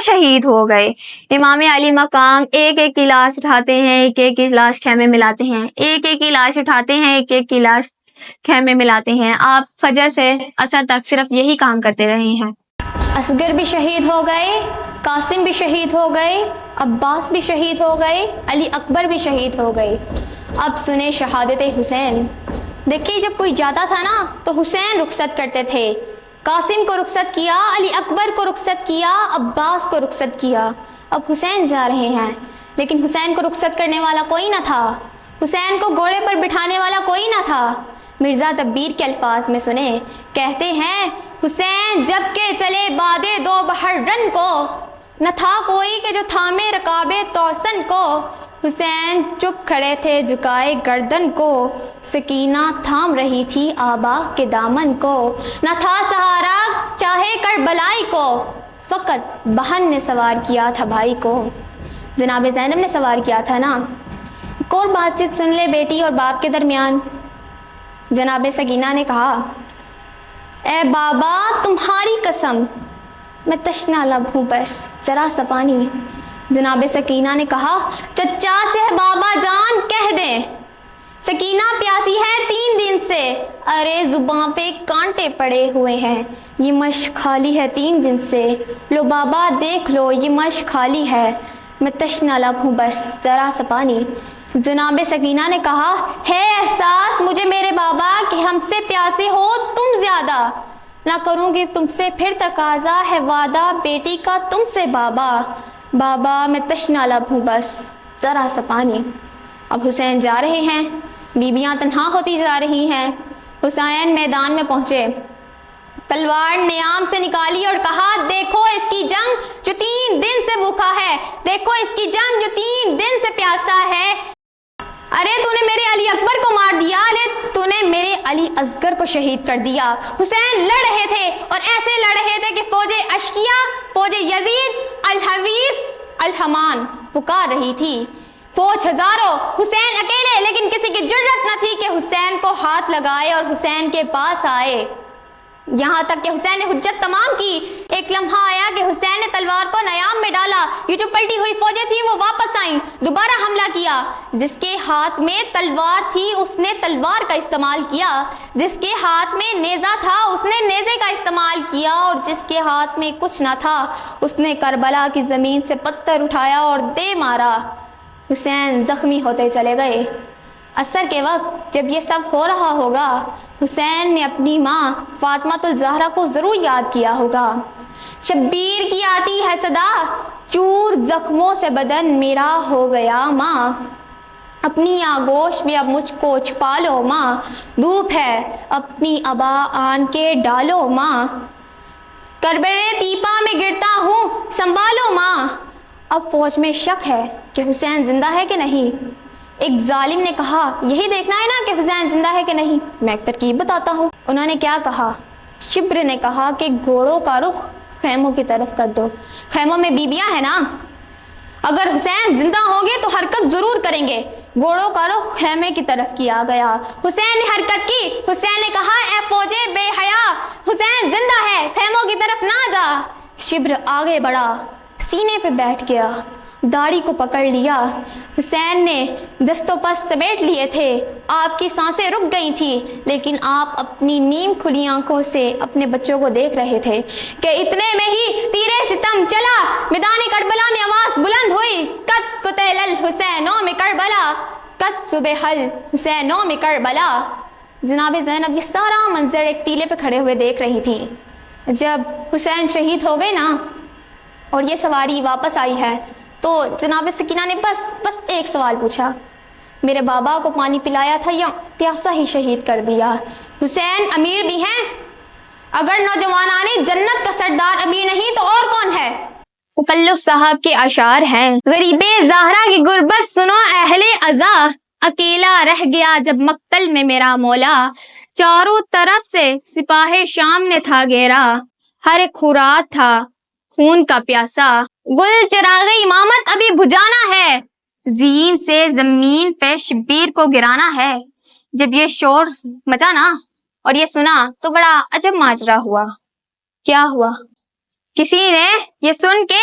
شہید ہو گئے۔ امام علی مقام ایک ایک کی لاش اٹھاتے ہیں، ایک ایک کی لاش خیمے میں لاتے ہیں، ایک ایک کی لاش اٹھاتے ہیں، ایک ایک کی لاش خیمے میں لاتے ہیں۔ آپ فجر سے عصر تک صرف یہی کام کرتے رہے ہیں۔ اصغر بھی شہید ہو گئے، قاسم بھی شہید ہو گئے، عباس بھی شہید ہو گئے، علی اکبر بھی شہید ہو گئے۔ اب سنیں شہادت حسین۔ دیکھیے جب کوئی جاتا تھا نا تو حسین رخصت کرتے تھے، قاسم کو رخصت کیا، علی اکبر کو رخصت کیا، عباس کو رخصت کیا۔ اب حسین جا رہے ہیں لیکن حسین کو رخصت کرنے والا کوئی نہ تھا، حسین کو گھوڑے پر بٹھانے والا کوئی نہ تھا۔ مرزا دبیر کے الفاظ میں سنیں، کہتے ہیں حسین جب کہ چلے بادے دو بحر رن کو، نہ تھا کوئی کہ جو تھامے رکاب توسن کو۔ حسین چپ کھڑے تھے جھکائے گردن کو، سکینہ تھام رہی تھی آبا کے دامن کو۔ نہ تھا سہارا چاہے کربلائی کو، فقط بہن نے سوار کیا تھا بھائی کو۔ جناب زینب نے سوار کیا تھا نا۔ ایک اور بات چیت سن لے بیٹی اور باپ کے درمیان۔ جناب سکینہ نے کہا، اے بابا تمہاری قسم میں تشنا لب ہوں بس ذرا سا پانی۔ جناب سکینہ نے کہا، چچا سے بابا جان کہہ دیں سکینہ پیاسی ہے 3 دن سے، ارے زباں پہ کانٹے پڑے ہوئے ہیں، یہ مشک خالی ہے 3 دن سے، لو بابا دیکھ لو یہ مشک خالی ہے، میں تشنا لب ہوں بس ذرا سا پانی۔ جناب سکینہ نے کہا، ہے احساس مجھے میرے بابا کہ ہم سے پیاسے ہو تم زیادہ، نہ کروں گی تم سے پھر تقاضا ہے وعدہ بیٹی کا تم سے بابا، بابا میں تشنا لب ہوں بس ذرا سا پانی۔ اب حسین جا رہے ہیں، بیویاں تنہا ہوتی جا رہی ہیں۔ حسین میدان میں پہنچے، تلوار نیام سے نکالی اور کہا، دیکھو اس کی جنگ جو 3 دن سے بھوکا ہے، دیکھو اس کی جنگ جو 3 دن سے پیاسا ہے۔ ارے تو نے میرے علی اکبر کو مار دیا، ارے تو نے میرے علی اصغر کو شہید کر دیا۔ حسین لڑ رہے تھے اور ایسے لڑ رہے تھے کہ فوج اشکیا، فوج یزید، الحویس، الحمان پکار رہی تھی، فوج ہزاروں، حسین اکیلے، لیکن کسی کی جرت نہ تھی کہ حسین کو ہاتھ لگائے اور حسین کے پاس آئے، یہاں تک کہ حسین نے حجت تمام کی۔ ایک لمحہ آیا کہ حسین نے تلوار کو نیام میں ڈالا، یہ جو پلٹی ہوئی فوجیں تھیں وہ واپس آئیں، دوبارہ حملہ کیا، جس کے ہاتھ میں تلوار تھی اس نے تلوار کا استعمال کیا، جس کے ہاتھ میں نیزہ تھا اس نے نیزے کا استعمال کیا، اور جس کے ہاتھ میں کچھ نہ تھا اس نے کربلا کی زمین سے پتھر اٹھایا اور دے مارا۔ حسین زخمی ہوتے چلے گئے۔ عصر کے وقت جب یہ سب ہو رہا ہوگا، حسین نے اپنی ماں فاطمہ الزہرا کو ضرور یاد کیا ہوگا۔ شبیر کی آتی ہے صدا، چور زخموں سے بدن میرا ہو گیا ماں، اپنی آغوش میں اب مجھ کو چھپا لو ماں، دھوپ ہے اپنی ابا آن کے ڈالو ماں، کربلے تیپا میں گرتا ہوں سنبھالو ماں۔ اب فوج میں شک ہے کہ حسین زندہ ہے کہ نہیں۔ ایک ظالم نے کہا، یہی دیکھنا ہے نا کہ حسین زندہ ہے کہ نہیں، میں ایک ترکیب بتاتا ہوں۔ انہوں نے کیا کہا؟ شبر نے کہا کہ گھوڑوں کا رخ خیموں کی طرف کر دو، خیموں میں بیویاں ہیں نا، اگر حسین زندہ ہوں گے تو حرکت ضرور کریں گے۔ گھوڑوں کا رخ خیمے کی طرف کیا گیا، حسین نے حرکت کی، حسین نے کہا، اے فوجے بے حیا، حسین زندہ ہے خیموں کی طرف نہ جا۔ شبر آگے بڑھا، سینے پہ بیٹھ گیا، داڑھی کو پکڑ لیا، حسین نے دستوں پر سمیٹ لیے تھے، آپ کی سانسیں رک گئی تھی، لیکن آپ اپنی نیم کھلی آنکھوں سے اپنے بچوں کو دیکھ رہے تھے کہ اتنے میں ہی تیرے ستم چلا، میدان کربلا میں آواز بلند ہوئی، قد قتل الحسینوں میں کربلا، قد صبح الحسینوں میں کربلا۔ جناب زینب یہ سارا منظر ایک ٹیلے پہ کھڑے ہوئے دیکھ رہی تھی۔ جب حسین شہید ہو گئے نا اور یہ سواری واپس آئی ہے تو جناب سکینہ نے بس ایک سوال پوچھا، میرے بابا کو پانی پلایا تھا یا پیاسا ہی شہید کر دیا؟ حسین امیر بھی ہیں، اگر نوجوانان جنت کا سردار امیر نہیں تو اور کون ہے؟ مکلف صاحب کے اشعار ہیں، غریب زہرا کی غربت سنو اہل عزا، اکیلا رہ گیا جب مقتل میں میرا مولا، چاروں طرف سے سپاہ شام نے تھا گھیرا، ہر ایک خوراک تھا خون کا پیاسا، گل چراغ امامت ابھی بجھانا ہے، زین سے زمین پہ شبیر کو گرانا ہے۔ جب یہ شور مچا نا اور یہ سنا تو بڑا عجب ماجرا ہوا۔ کیا ہوا؟ کسی نے یہ سن کے